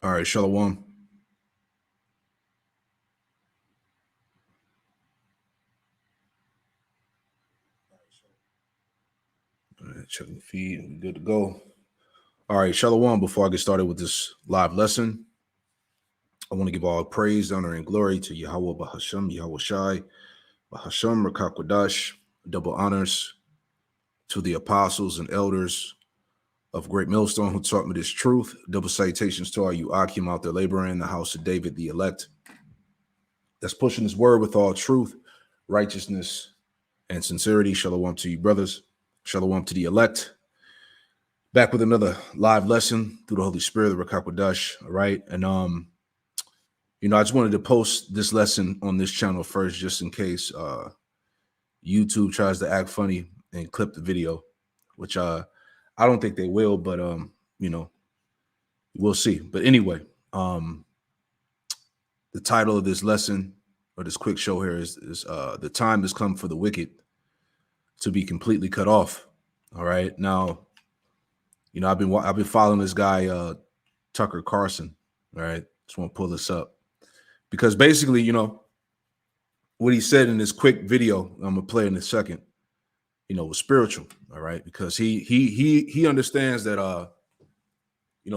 All right, Shalom. All right, check the feed. We good to go. All right, Shalom. Before I get started with this live lesson, I want to give all praise, honor, and glory to Yahweh Bahasham, Yahweh Shai, Bahasham, Rakakwadash. Double honors to the apostles and elders of Great Millstone who taught me this truth. Double salutations to all you Akim out there laboring in the house of David, the elect, that's pushing his word with all truth, righteousness, and sincerity. Shalom to you, brothers. Shalom to the elect. Back with another live lesson through the Holy Spirit, the Rakakwadash. All right. And I just wanted to post this lesson on this channel first, just in case YouTube tries to act funny and clip the video, which I don't think they will, but we'll see. But anyway, the title of this lesson or this quick show here is the time has come for the wicked to be completely cut off. All right. Now, I've been following this guy Tucker Carlson. All right. Just want to pull this up because basically, what he said in this quick video, I'm gonna play in a second, was spiritual. All right. Because he understands that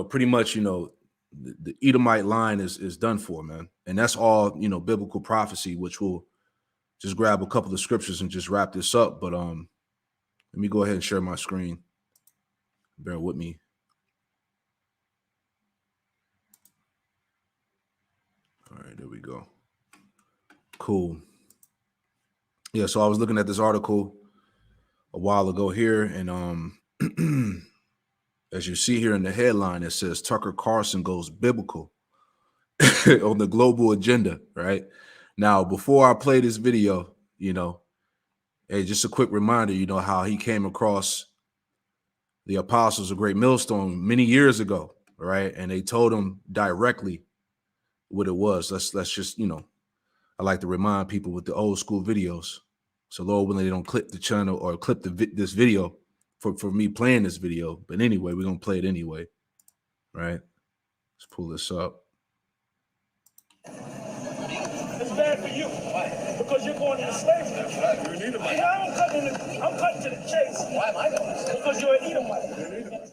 pretty much, the Edomite line is done for, man. And that's all, biblical prophecy, which will just grab a couple of scriptures and just wrap this up. But let me go ahead and share my screen. Bear with me. All right, there we go. Cool. Yeah, so I was looking at this article a while ago here, and as you see here in the headline, it says Tucker Carlson goes biblical on the global agenda, right? Now, before I play this video, hey, just a quick reminder, how he came across the apostles of Great Millstone many years ago, right? And they told him directly what it was. Let's just, I like to remind people with the old school videos. So Lord willing, they don't clip the channel or clip this video for me playing this video. But anyway, we're going to play it anyway, right? Let's pull this up. It's bad for you. Why? Because you're going into slavery. That's right. You're an Edomite. I'm cutting to the chase. Why am I going? Because you're an Edomite.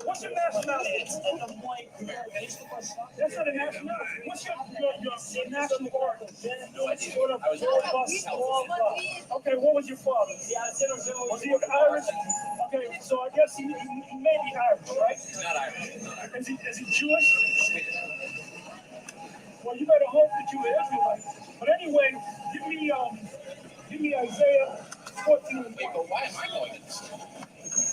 What's your nationality? That's not a nationality. What's your national origin? No idea. Okay, what was your father? Was he Irish? Okay, so I guess he may be Irish, right? He's not Irish. Is he Jewish? Well, you better hope that you're Israelite. But anyway, give me Isaiah 14. Wait, but why am I going to this?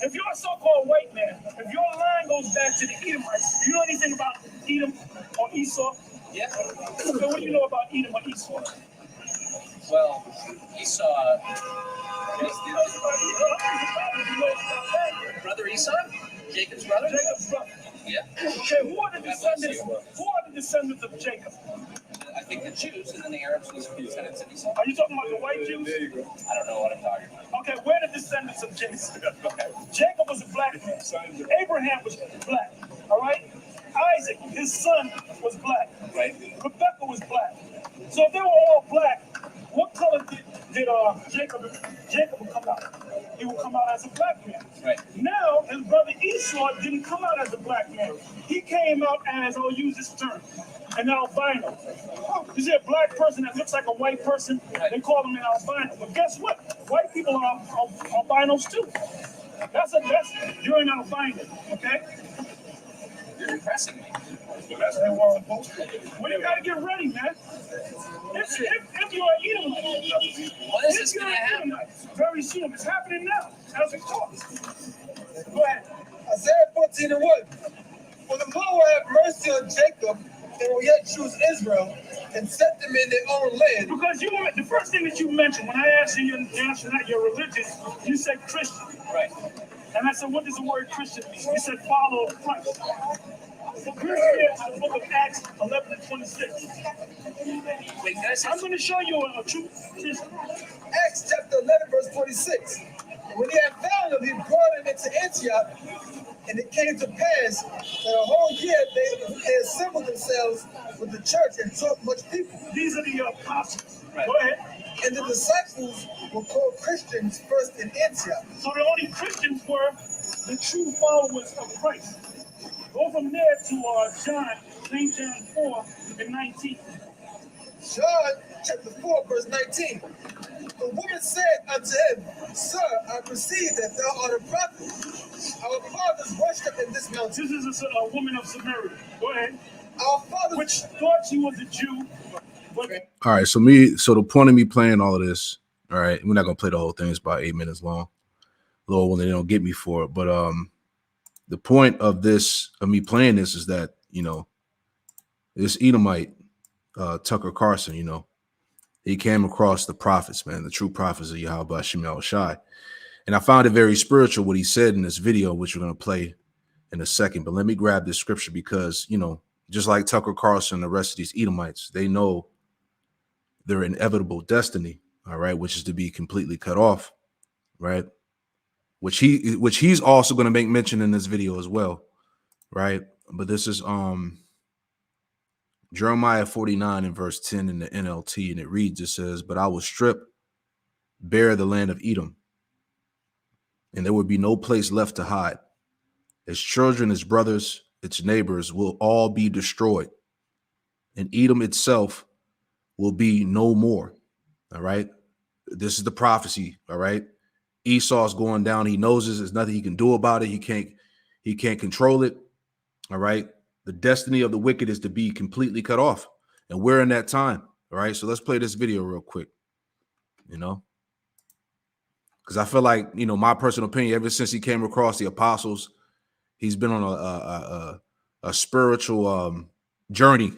If you're a so-called white man, if your line goes back to the Edomites, do you know anything about Edom or Esau? Yeah. So what do you know about Edom or Esau? Well, Esau. Brother Esau? Jacob's brother? Jacob's brother. Yeah. Okay, who are the descendants of Jacob? I think the Jews, and then the Arabs was descendants of Esau. Are you talking about the white Jews? I don't know what I'm talking about. Okay, we're the descendants of Jacob. Okay. Jacob was a black man. Abraham was black. All right? Isaac, his son, was black. Right. Rebecca was black. So if they were all black, what color did Jacob come out? He would come out as a black man. Right. Now, his brother Esau didn't come out as a black man. He came out as, I'll use this term, an albino. You see a black person that looks like a white person, they call them an albino. But guess what? White people are albinos too. You're an albino, okay? You're impressing me. Well, you gotta get ready, man. If you're an Edomite, when is this gonna happen? Very soon. It's happening now. As we talk. Go ahead. Isaiah 14:1. For the Lord will have mercy on Jacob and will yet choose Israel and set them in their own land. Because the first thing that you mentioned when I asked you your religion, you said Christian. Right. And I said, what does the word Christian mean? You said follow Christ. So Christians in the book of Acts 11:26. Wait, I'm going to show you a true Christian. Acts chapter 11, verse 26. When he had found him, he brought him into Antioch, And it came to pass that a whole year they assembled themselves with the church and taught much people. These are the apostles. Right. Go ahead. And the disciples were called Christians first in Antioch. So the only Christians were the true followers of Christ. Go from there to St. John 4 and 19. John chapter 4, verse 19. The woman said unto him, Sir, I perceive that thou art a prophet. Our fathers worshipped in this mountain. This is a woman of Samaria. Go ahead. Our fathers, Which thought she was a Jew. But All right, so the point of me playing all of this, all right, we're not gonna play the whole thing. It's about 8 minutes long. Lord, when they don't get me for it, but the point of me playing this is that this Edomite, Tucker Carlson, he came across the prophets, man, the true prophets of Yahweh Shem Shai, and I found it very spiritual what he said in this video, which we're gonna play in a second. But let me grab this scripture because just like Tucker Carlson and the rest of these Edomites, they know their inevitable destiny, all right, which is to be completely cut off, right? Which he's also going to make mention in this video as well, right? But this is Jeremiah 49 and verse 10 in the NLT, and it reads, it says, "But I will strip bare the land of Edom, and there will be no place left to hide. Its children, its brothers, its neighbors will all be destroyed, and Edom itself will be no more." All right. This is the prophecy. All right. Esau's going down. He knows this. There's nothing he can do about it. He can't control it. All right. The destiny of the wicked is to be completely cut off. And we're in that time. All right. So let's play this video real quick. Because I feel like, my personal opinion, ever since he came across the apostles, he's been on a spiritual journey.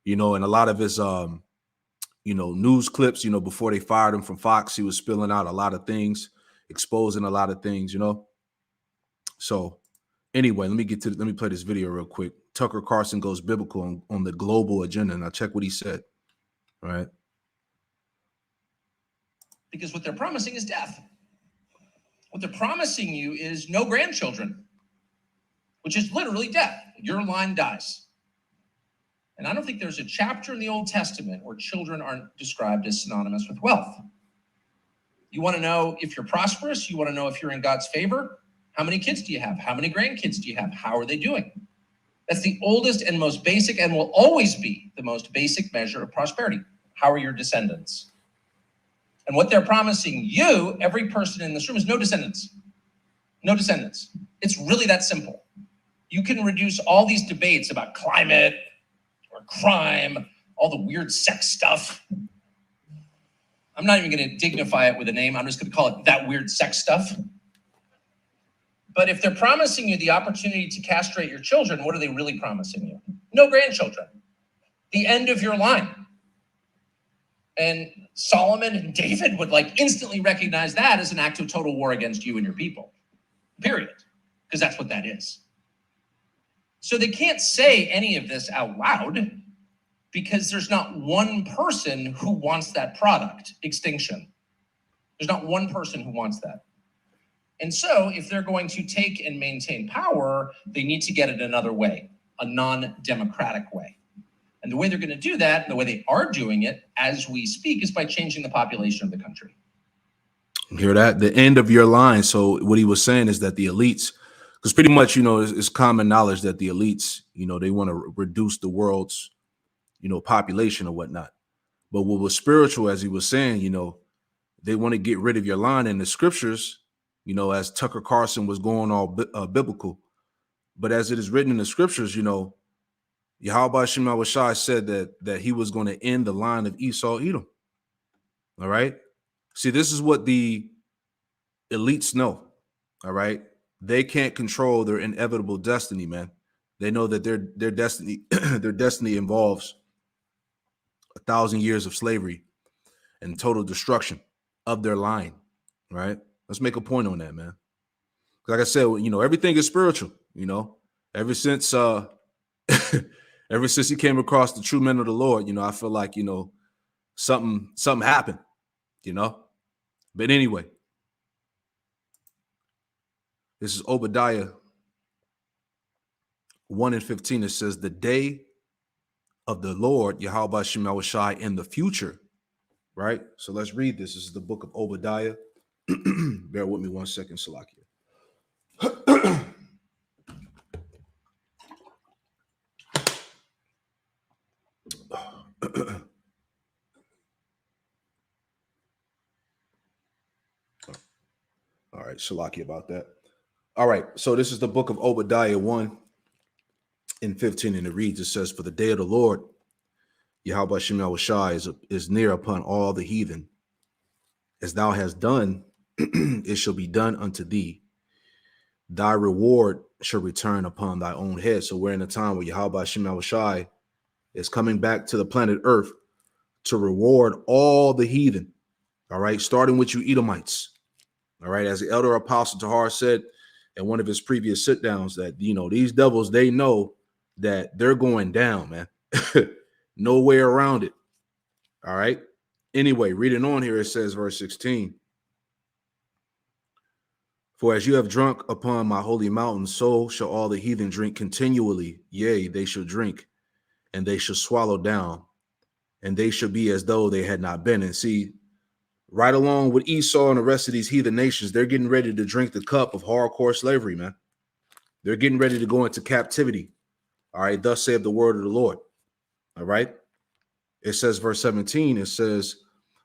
And a lot of his, news clips, before they fired him from Fox, he was spilling out a lot of things, exposing a lot of things, So anyway, let me play this video real quick. Tucker Carlson goes biblical on the global agenda. Now check what he said. All right. Because what they're promising is death. What they're promising you is no grandchildren, which is literally death. Your line dies. And I don't think there's a chapter in the Old Testament where children aren't described as synonymous with wealth. You want to know if you're prosperous? You want to know if you're in God's favor? How many kids do you have? How many grandkids do you have? How are they doing? That's the oldest and most basic and will always be the most basic measure of prosperity. How are your descendants? And what they're promising you, every person in this room, is no descendants. No descendants. It's really that simple. You can reduce all these debates about climate, or crime, all the weird sex stuff. I'm not even going to dignify it with a name. I'm just going to call it that weird sex stuff. But if they're promising you the opportunity to castrate your children, what are they really promising you? No grandchildren. The end of your line. And Solomon and David would instantly recognize that as an act of total war against you and your people. Period. Because that's what that is. So they can't say any of this out loud because there's not one person who wants that product, extinction. There's not one person who wants that. And so if they're going to take and maintain power, they need to get it another way, a non-democratic way. And the way they're going to do that, and the way they are doing it as we speak, is by changing the population of the country. Hear that? The end of your line. So what he was saying is that the elites, because pretty much, it's common knowledge that the elites, they want to reduce the world's, population or whatnot. But what was spiritual, as he was saying, they want to get rid of your line in the scriptures, as Tucker Carlson was going all biblical. But as it is written in the scriptures, Yahweh Shem Shai said that he was going to end the line of Esau, Edom. All right. See, this is what the elites know. All right. They can't control their inevitable destiny, man. They know that their destiny, their destiny involves 1,000 years of slavery and total destruction of their line. Right. Let's make a point on that, man. Like I said, everything is spiritual, ever since ever since he came across the true men of the Lord, I feel like, something happened, But anyway, this is Obadiah 1 and 15, it says, the day of the Lord, Yahweh Shem Shai, in the future, right? So let's read this. This is the book of Obadiah. Bear with me 1 second, Salakia. All right, Salakia about that. All right, so this is the book of Obadiah 1 and 15, and it reads, it says, for the day of the Lord, Yahweh Shem Shai, is near upon all the heathen. As thou hast done, it shall be done unto thee. Thy reward shall return upon thy own head. So we're in a time where Yahweh Shem Shai is coming back to the planet Earth to reward all the heathen. All right, starting with you Edomites. All right, as the elder apostle Tahar said in one of his previous sit downs, that these devils, they know that they're going down, man. No way around it. All right. Anyway, reading on here, it says, verse 16. For as you have drunk upon my holy mountain, so shall all the heathen drink continually. Yea, they shall drink, and they shall swallow down, and they shall be as though they had not been. And see, right along with Esau and the rest of these heathen nations, they're getting ready to drink the cup of hardcore slavery, man. They're getting ready to go into captivity. All right, thus saith the word of the Lord. All right. It says, verse 17, it says,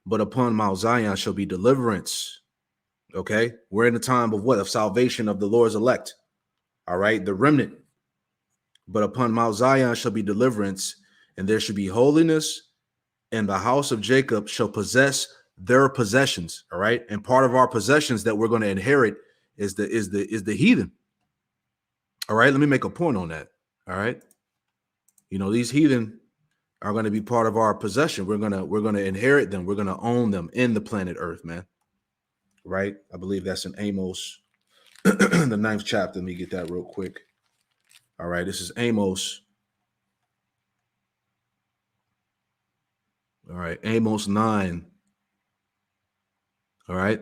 but upon Mount Zion shall be deliverance. Okay, we're in the time of what? Of salvation of the Lord's elect. All right, the remnant. But upon Mount Zion shall be deliverance, and there shall be holiness, and the house of Jacob shall possess their possessions. All right, and part of our possessions that we're going to inherit is the heathen. All right, let me make a point on that. All right, these heathen are going to be part of our possession. We're gonna inherit them. We're gonna own them in the planet Earth, man. Right? I believe that's in Amos, the 9th chapter. Let me get that real quick. All right, this is Amos. All right, Amos 9. All right,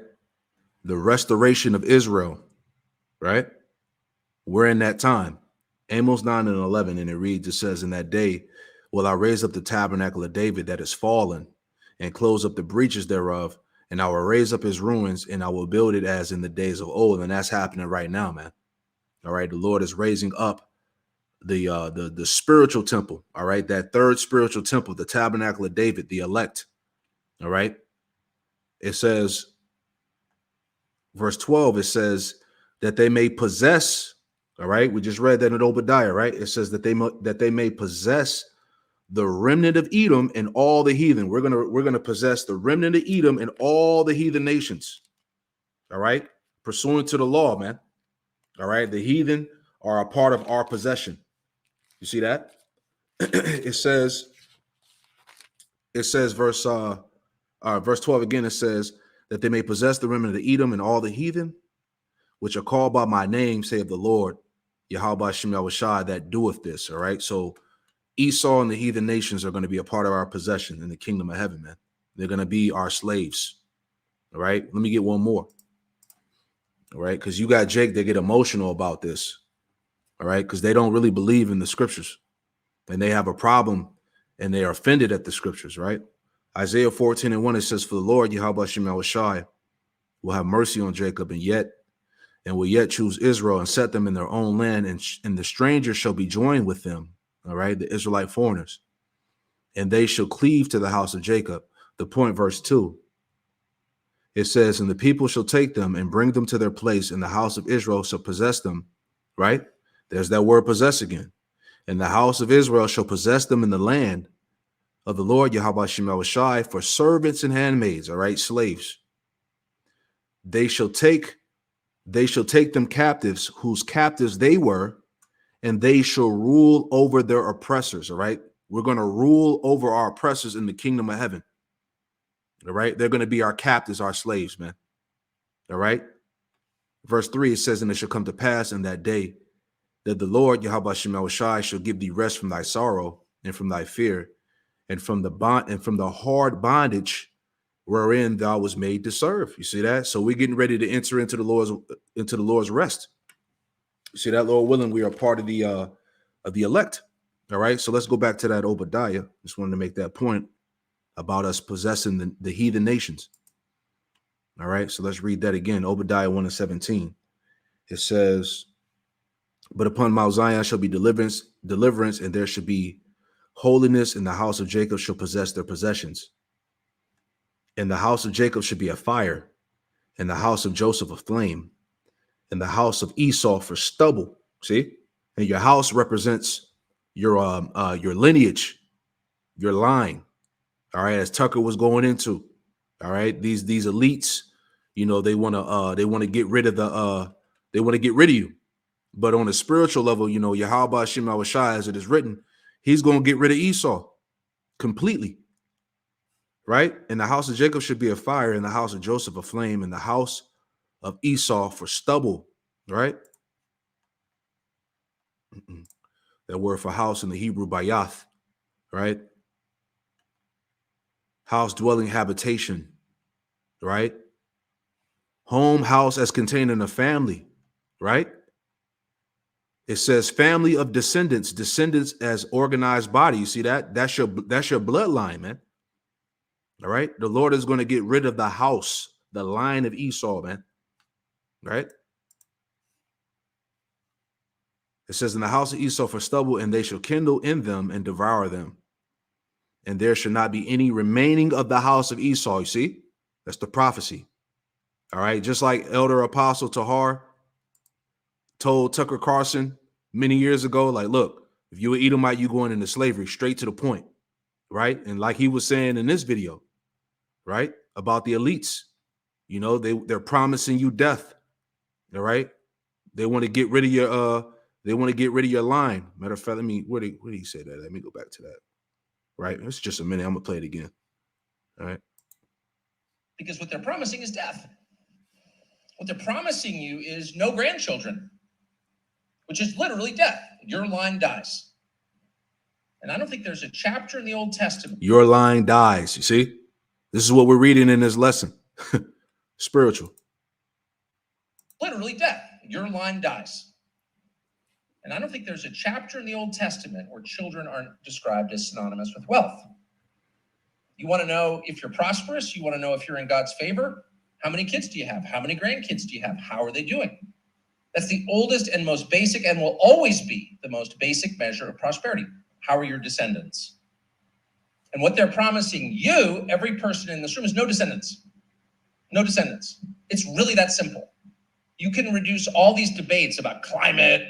the restoration of Israel. Right? We're in that time. Amos 9 and 11, and it reads, it says, in that day will I raise up the tabernacle of David that is fallen, and close up the breaches thereof, and I will raise up his ruins, and I will build it as in the days of old. And that's happening right now, man. All right, the Lord is raising up the spiritual temple. All right, that third spiritual temple, the tabernacle of David, the elect. All right, it says, verse 12, it says that they may possess. All right, we just read that in Obadiah, right? It says that they may possess the remnant of Edom and all the heathen. We're gonna possess the remnant of Edom and all the heathen nations. All right, pursuant to the law, man. All right, the heathen are a part of our possession. You see that? It says verse 12 again. It says that they may possess the remnant of Edom and all the heathen, which are called by my name, saith the Lord, Yahweh Shem Shai, that doeth this. All right, so Esau and the heathen nations are going to be a part of our possession in the kingdom of heaven, man. They're going to be our slaves. All right. Let me get one more. All right. Because you got Jake, they get emotional about this. All right. Because they don't really believe in the scriptures. And they have a problem and they are offended at the scriptures. Right. Isaiah 14 and 1, it says, for the Lord, Yahweh Shem Shai, will have mercy on Jacob and will yet choose Israel and set them in their own land. And the stranger shall be joined with them. All right, the Israelite foreigners, and they shall cleave to the house of Jacob. The point, verse 2, it says, and the people shall take them and bring them to their place, and the house of Israel shall possess them. Right? There's that word possess again. And the house of Israel shall possess them in the land of the Lord, Yahweh Shem Shai, for servants and handmaids. All right, slaves. They shall take them captives, whose captives they were, and they shall rule over their oppressors. All right. We're going to rule over our oppressors in the kingdom of heaven. All right. They're going to be our captives, our slaves, man. All right. Verse 3, it says, and it shall come to pass in that day that the Lord, Yahweh Shem Shai, shall give thee rest from thy sorrow and from thy fear and from the bond and from the hard bondage wherein thou was made to serve. You see that? So we're getting ready to enter into the Lord's rest. You see that, Lord willing, we are part of the of the elect. All right. So let's go back to that Obadiah. Just wanted to make that point about us possessing the heathen nations. All right. So let's read that again. Obadiah 1:17. It says, but upon Mount Zion shall be deliverance, and there shall be holiness, and the house of Jacob shall possess their possessions. And the house of Jacob should be a fire, and the house of Joseph a flame, and the house of Esau for stubble. See? And your house represents your lineage, your line. All right, as Tucker was going into. All right, these elites, you know, they want to get rid of you. But on a spiritual level, you know, Yahweh Shem Shai, as it is written, he's going to get rid of Esau completely. Right? And the house of Jacob should be a fire, and the house of Joseph a flame, and the house of Esau for stubble. Right? That word for house in the Hebrew, bayath. Right? House, dwelling, habitation. Right? Home, house as contained in a family. Right? It says family of descendants as organized body. You see that? That's your bloodline, man. All right. The Lord is going to get rid of the house, the line of Esau, man. Right? It says, in the house of Esau for stubble, and they shall kindle in them and devour them. And there shall not be any remaining of the house of Esau. You see? That's the prophecy. All right. Just like Elder Apostle Tahar told Tucker Carlson many years ago, like, look, if you're an Edomite, you going into slavery, straight to the point. Right? And like he was saying in this video, right, about the elites, you know, they're promising you death. All right. They want to get rid of your line. Matter of fact, where did he say that? Let me go back to that. Right. It's just a minute. I'm gonna play it again. All right. Because what they're promising is death. What they're promising you is no grandchildren, which is literally death. Your line dies. And I don't think there's a chapter in the Old Testament. Your line dies. You see? This is what we're reading in this lesson. Spiritual. Literally death. Your line dies. And I don't think there's a chapter in the Old Testament where children aren't described as synonymous with wealth. You want to know if you're prosperous? You want to know if you're in God's favor? How many kids do you have? How many grandkids do you have? How are they doing? That's the oldest and most basic, and will always be the most basic measure of prosperity. How are your descendants? And what they're promising you, every person in this room, is no descendants. No descendants. It's really that simple. You can reduce all these debates about climate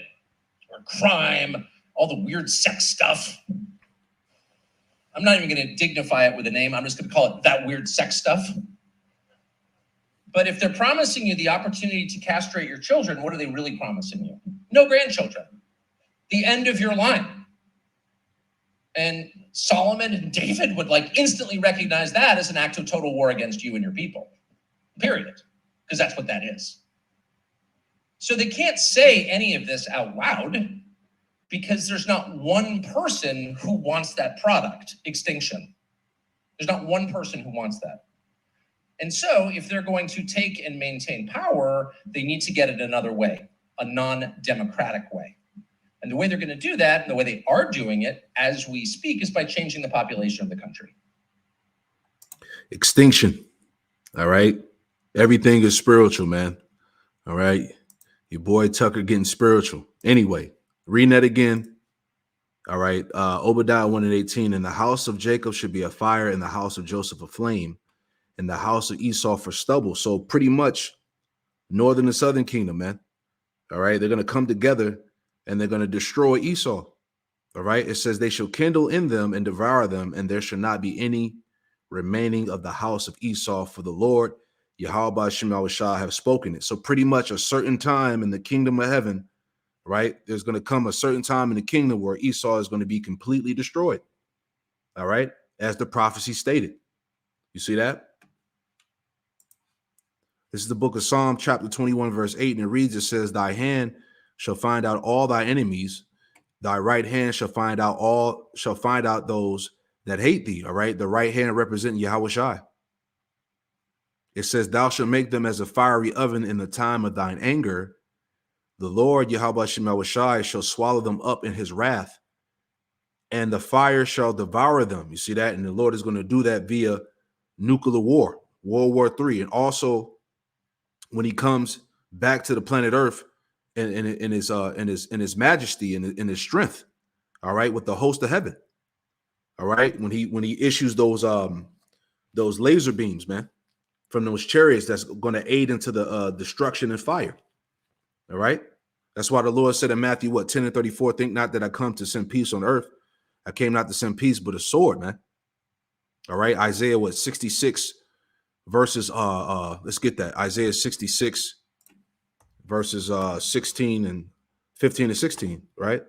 or crime, all the weird sex stuff. I'm not even going to dignify it with a name. I'm just going to call it that weird sex stuff. But if they're promising you the opportunity to castrate your children, what are they really promising you? No grandchildren. The end of your line. And Solomon and David would instantly recognize that as an act of total war against you and your people. Period. Because that's what that is. So they can't say any of this out loud because there's not one person who wants that product, extinction. There's not one person who wants that. And so if they're going to take and maintain power, they need to get it another way, a non-democratic way. And the way they're going to do that, and the way they are doing it as we speak, is by changing the population of the country. Extinction. All right. Everything is spiritual, man. All right. Your boy Tucker getting spiritual. Anyway, reading that again. All right. Obadiah 1:18. And the house of Jacob should be a fire, and the house of Joseph a flame, and the house of Esau for stubble. So pretty much northern and southern kingdom, man. All right. They're going to come together and they're going to destroy Esau. All right. It says they shall kindle in them and devour them, and there shall not be any remaining of the house of Esau, for the Lord Yahweh Shem Shah have spoken it. So pretty much a certain time in the kingdom of heaven, right? There's going to come a certain time in the kingdom where Esau is going to be completely destroyed. All right. As the prophecy stated. You see that? This is the book of Psalm chapter 21, verse 8. And it reads, it says, thy hand shall find out all thy enemies. Thy right hand shall find out those that hate thee. All right. The right hand representing Yahweh Shai. It says, thou shalt make them as a fiery oven in the time of thine anger. the Lord Yahweh Shai shall swallow them up in his wrath, and the fire shall devour them. You see that? And the Lord is going to do that via nuclear war, World War III. And also when he comes back to the planet Earth in his majesty and in his strength, all right, with the host of heaven. All right, when he issues those laser beams, man, from those chariots that's going to aid into the destruction and fire. All right. That's why the Lord said in Matthew 10:34, think not that I come to send peace on earth. I came not to send peace, but a sword, man. All right. Isaiah 66 verses let's get that. Isaiah 66 verses 16 and 15 and 16, right?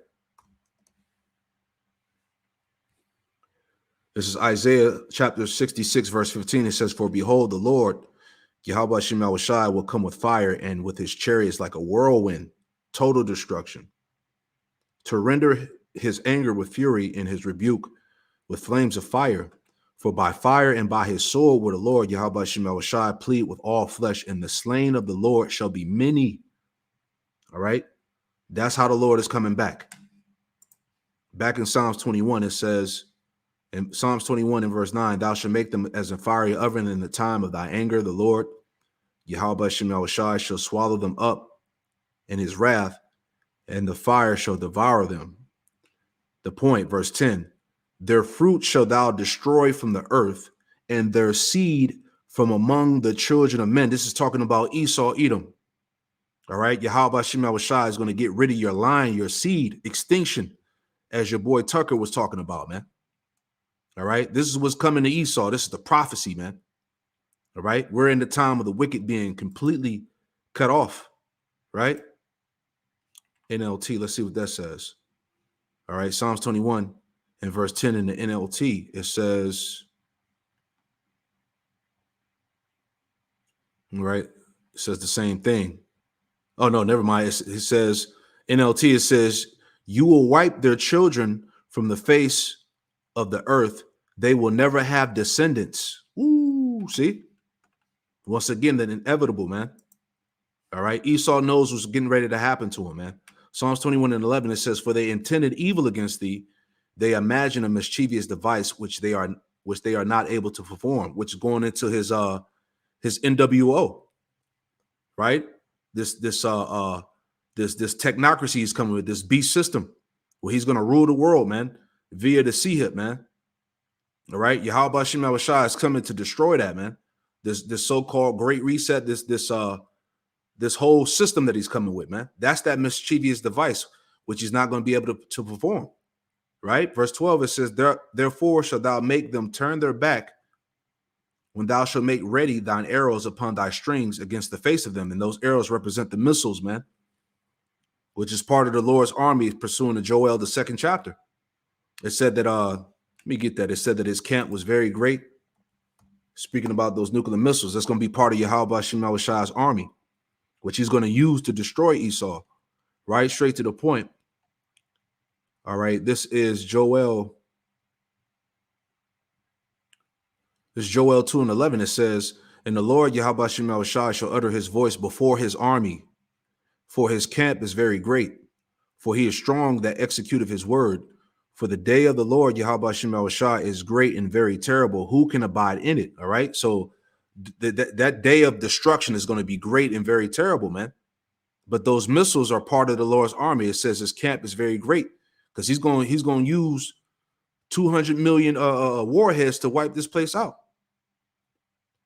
This is Isaiah chapter 66 verse 15. It says, for behold, the Lord Yahweh Shai will come with fire, and with his chariots like a whirlwind, total destruction, to render his anger with fury and his rebuke with flames of fire. For by fire and by his sword will the Lord Yahweh Shai plead with all flesh, and the slain of the Lord shall be many. All right. That's how the Lord is coming back. Back in Psalms 21, it says, in Psalms 21 and verse 9, thou shalt make them as a fiery oven in the time of thy anger. The Lord Yahweh Shai shall swallow them up in his wrath, and the fire shall devour them. The point, verse 10, their fruit shall thou destroy from the earth, and their seed from among the children of men. This is talking about Esau, Edom. All right. Yahweh Shai is going to get rid of your line, your seed, extinction, as your boy Tucker was talking about, man. All right. This is what's coming to Esau. This is the prophecy, man. All right. We're in the time of the wicked being completely cut off. Right. NLT. Let's see what that says. All right. Psalms 21 and verse 10 in the NLT. It says, all right. It says the same thing. Oh, no, never mind. It says, NLT, it says, you will wipe their children from the face of the earth. They will never have descendants. Ooh, see? Once again, the inevitable, man. All right. Esau knows what's getting ready to happen to him, man. Psalms 21 and 11, it says, for they intended evil against thee. They imagine a mischievous device, which they are not able to perform, which is going into his NWO, right? This technocracy is coming with, this beast system where he's going to rule the world, man, via the sea hip, man. All right. Yahweh Shai is coming to destroy that, man. This so-called great reset, this whole system that he's coming with, man. That's that mischievous device, which he's not going to be able to perform. Right. Verse 12, it says, therefore shalt thou make them turn their back when thou shalt make ready thine arrows upon thy strings against the face of them. And those arrows represent the missiles, man, which is part of the Lord's army pursuing the Joel, the 2nd chapter. It said that, let me get that. It said that his camp was very great. Speaking about those nuclear missiles, that's going to be part of Yahweh Shai's army, which he's going to use to destroy Esau. Right? Straight to the point. All right. This is Joel. This is Joel 2 and 11. It says, and the Lord Yahweh Shai shall utter his voice before his army, for his camp is very great, for he is strong that executeth his word. For the day of the Lord Yahweh Shai is great and very terrible. Who can abide in it? All right. So that day of destruction is going to be great and very terrible, man. But those missiles are part of the Lord's army. It says his camp is very great because he's going to use 200 million warheads to wipe this place out.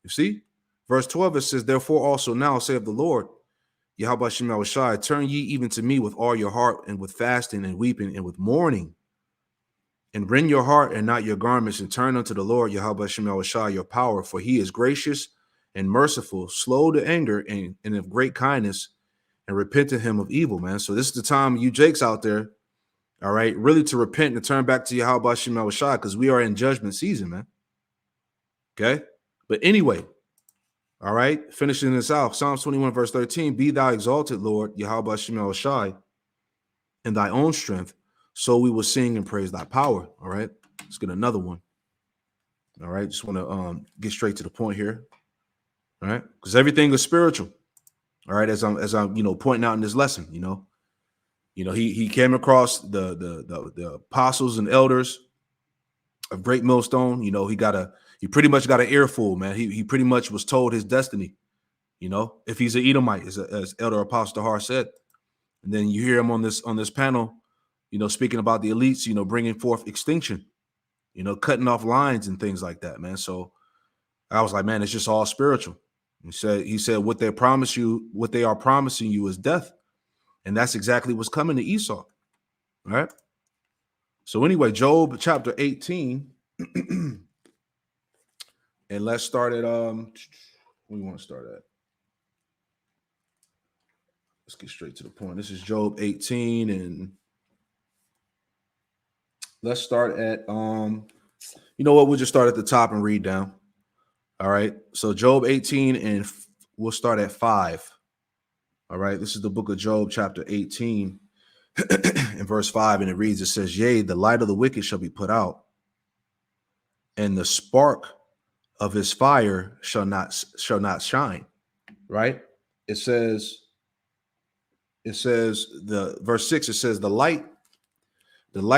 You see, verse 12, it says, therefore also now saith the Lord Yahweh Shai, turn ye even to me with all your heart, and with fasting and weeping and with mourning, and rend your heart and not your garments, and turn unto the Lord Yahweh Shai your power, for he is gracious and merciful, slow to anger, and of great kindness, and repent to him of evil, man. So this is the time, you Jakes out there, all right, really to repent and turn back to Yahweh Shai, because we are in judgment season, man. Okay. But anyway, all right, finishing this out, Psalms 21, verse 13, be thou exalted, Lord, Yahweh Shai, in thy own strength, so we will sing and praise thy power. All right, let's get another one. All right, just want to get straight to the point here. All right, because everything is spiritual. All right, as I'm pointing out in this lesson, he came across the apostles and elders of Great Millstone. He pretty much got an earful, man. He pretty much was told his destiny. If he's an Edomite, as Elder Apostle Har said, and then you hear him on this panel, speaking about the elites, bringing forth extinction, cutting off lines and things like that, man. So I was like, man, it's just all spiritual. He said, what they are promising you is death. And that's exactly what's coming to Esau. All right. So anyway, Job chapter 18. And let's start at where we want to start at. Let's get straight to the point. This is Job 18, and let's start at we'll just start at the top and read down. All right. So Job 18, and we'll start at 5. All right. This is the book of Job, chapter 18, and verse 5, and it reads, it says, yea, the light of the wicked shall be put out, and the spark of his fire shall not shine. Right. It says the verse 6, it says, the light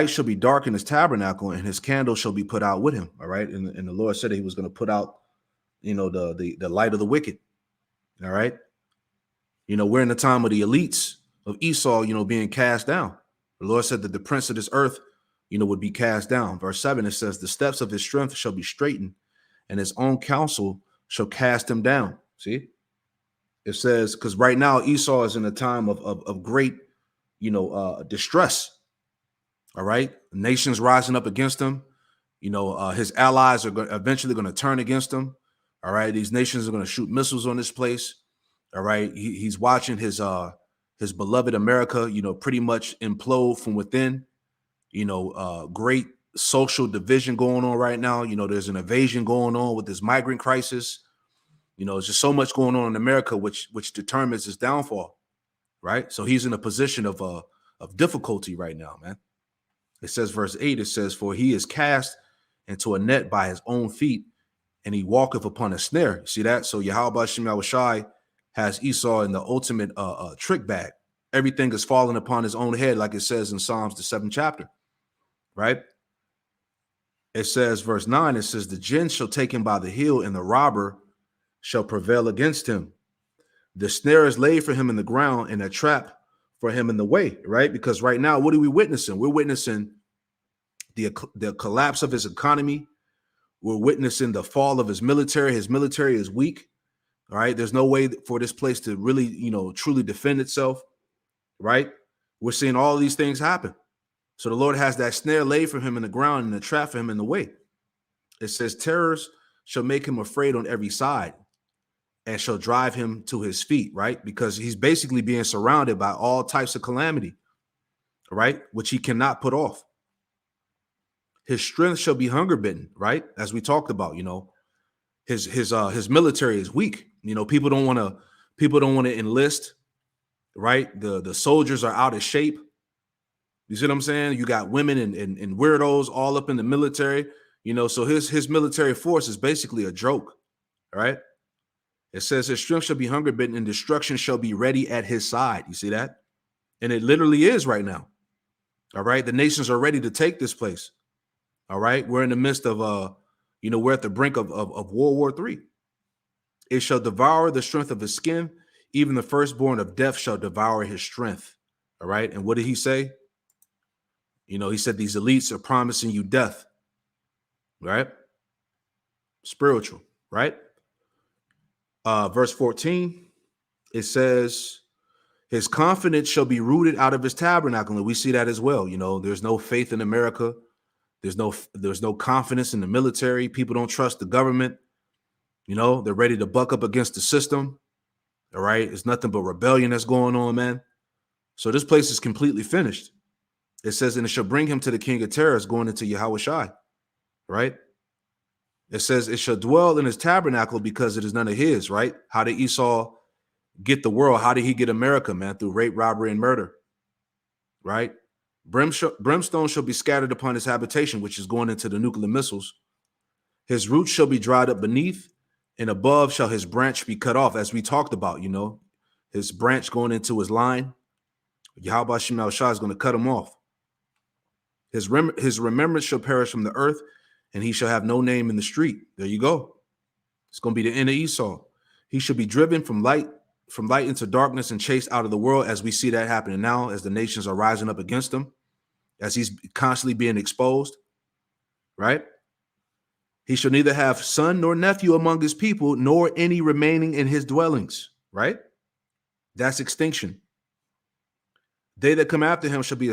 shall be dark in his tabernacle, and his candle shall be put out with him. All right. And the Lord said that he was going to put out, the light of the wicked. All right. We're in the time of the elites of Esau, being cast down. The Lord said that the prince of this earth, would be cast down. Verse 7, it says, the steps of his strength shall be straightened, and his own counsel shall cast him down. See, it says, because right now Esau is in a time of great, distress. All right. Nations rising up against him. His allies are eventually going to turn against him. All right. These nations are going to shoot missiles on this place. All right. He's watching his beloved America, pretty much implode from within. Great social division going on right now. There's an invasion going on with this migrant crisis. There's just so much going on in America, which determines his downfall. Right. So he's in a position of difficulty right now, man. It says, verse 8, it says, for he is cast into a net by his own feet, and he walketh upon a snare. See that? So Yahweh Shem Yahushai has Esau in the ultimate trick bag. Everything is falling upon his own head, like it says in Psalms, the 7th chapter. Right? It says, verse 9, it says, the jinn shall take him by the heel, and the robber shall prevail against him. The snare is laid for him in the ground, and a trap for him in the way. Right? Because right now, what are we witnessing? We're witnessing the collapse of his economy. We're witnessing the fall of his military. His military is weak. All right. There's no way for this place to really, truly defend itself. Right. We're seeing all these things happen. So the Lord has that snare laid for him in the ground and the trap for him in the way. It says, terrors shall make him afraid on every side and shall drive him to his feet. Right. Because he's basically being surrounded by all types of calamity. Right. Which he cannot put off. His strength shall be hunger bitten, right? As we talked about, his military is weak. People don't want to enlist, right? The soldiers are out of shape. You see what I'm saying? You got women and weirdos all up in the military, so his military force is basically a joke, right? It says his strength shall be hunger bitten, and destruction shall be ready at his side. You see that? And it literally is right now. All right. The nations are ready to take this place. All right. We're in the midst of, we're at the brink of World War III. It shall devour the strength of his skin. Even the firstborn of death shall devour his strength. All right. And what did he say? He said, these elites are promising you death. Right. Spiritual. Right. Verse 14, it says, his confidence shall be rooted out of his tabernacle. And we see that as well. There's no faith in America. There's no confidence in the military. People don't trust the government. They're ready to buck up against the system. All right. It's nothing but rebellion that's going on, man. So this place is completely finished. It says, and it shall bring him to the king of terrors, going into Yahushai. Right. It says it shall dwell in his tabernacle because it is none of his. Right. How did Esau get the world? How did he get America, man? Through rape, robbery, and murder. Right. Brimstone shall be scattered upon his habitation, which is going into the nuclear missiles. His roots shall be dried up beneath, and above shall his branch be cut off, as we talked about. his branch going into his line, Yahweh Shem Shah is going to cut him off. His remembrance shall perish from the earth, and he shall have no name in the street. There you go. It's going to be the end of Esau. He shall be driven from light into darkness and chased out of the world, as we see that happening now, as the nations are rising up against him, as he's constantly being exposed, right? He shall neither have son nor nephew among his people, nor any remaining in his dwellings, right? That's extinction. They that come after him shall be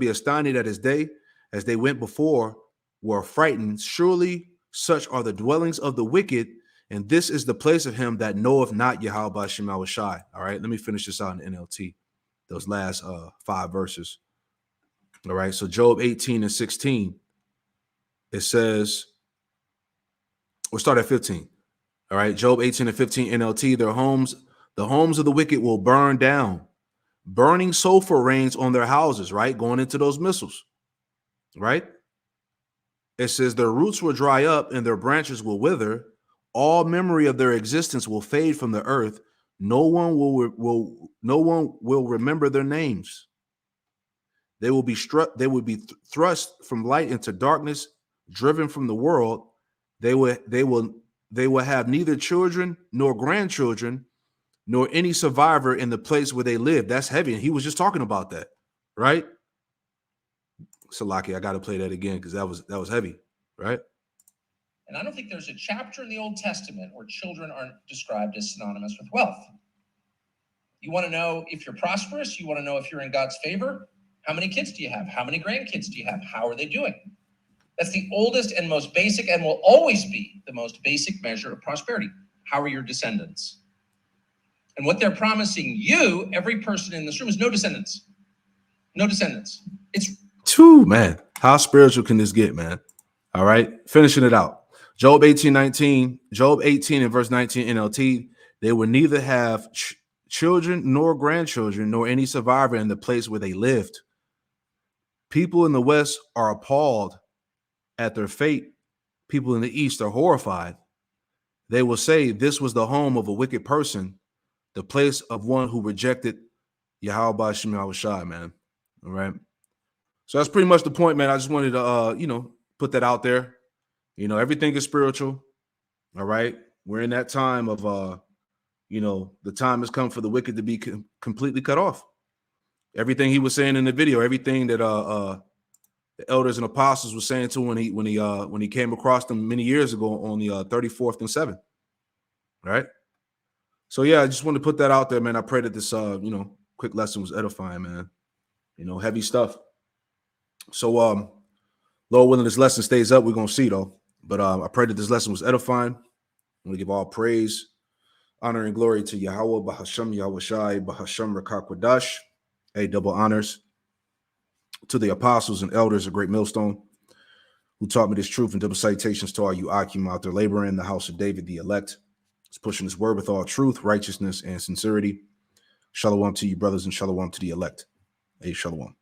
astonished at his day, as they went before were frightened. Surely such are the dwellings of the wicked, and this is the place of him that knoweth not Yahweh Shema Shai. All right, let me finish this out in NLT, those last 5 verses. All right, so Job 18 and 16, it says, we'll start at 15. All right, Job 18 and 15 NLT, the homes of the wicked will burn down. Burning sulfur rains on their houses, right? Going into those missiles, right? It says their roots will dry up and their branches will wither. All memory of their existence will fade from the earth. No one will remember their names. They will be thrust from light into darkness, driven from the world. They will have neither children nor grandchildren, nor any survivor in the place where they live. That's heavy. And he was just talking about that, right? Salaki, I got to play that again because that was heavy, right? And I don't think there's a chapter in the Old Testament where children aren't described as synonymous with wealth. You want to know if you're prosperous? You want to know if you're in God's favor? How many kids do you have? How many grandkids do you have? How are they doing? That's the oldest and most basic, and will always be the most basic measure of prosperity. How are your descendants? And what they're promising you, every person in this room, is no descendants. No descendants. It's true, man. How spiritual can this get, man? All right, finishing it out. Job 18 and verse 19 NLT. They will neither have children nor grandchildren, nor any survivor in the place where they lived. People in the West are appalled at their fate. People in the East are horrified. They will say this was the home of a wicked person, the place of one who rejected Yahweh Shem Shai, man. All right. So that's pretty much the point, man. I just wanted to, put that out there. Everything is spiritual. All right. We're in that time of, the time has come for the wicked to be completely cut off. Everything he was saying in the video, everything that the elders and apostles were saying to him when he came across them many years ago on the 34th and 7th. Right. So yeah, I just wanted to put that out there, man. I pray that this quick lesson was edifying, man. Heavy stuff. So Lord willing, this lesson stays up. We're gonna see though. But I pray that this lesson was edifying. I'm gonna give all praise, honor, and glory to Yahweh, Bahasham, Yahweh Shai, Bahasham Rakakwadash. Double honors to the apostles and elders of Great Millstone who taught me this truth, and double salutations to all you Akim out there laboring in the house of David, the elect. It's pushing this word with all truth, righteousness, and sincerity. Shalom to you, brothers, and shalom to the elect. Shalom.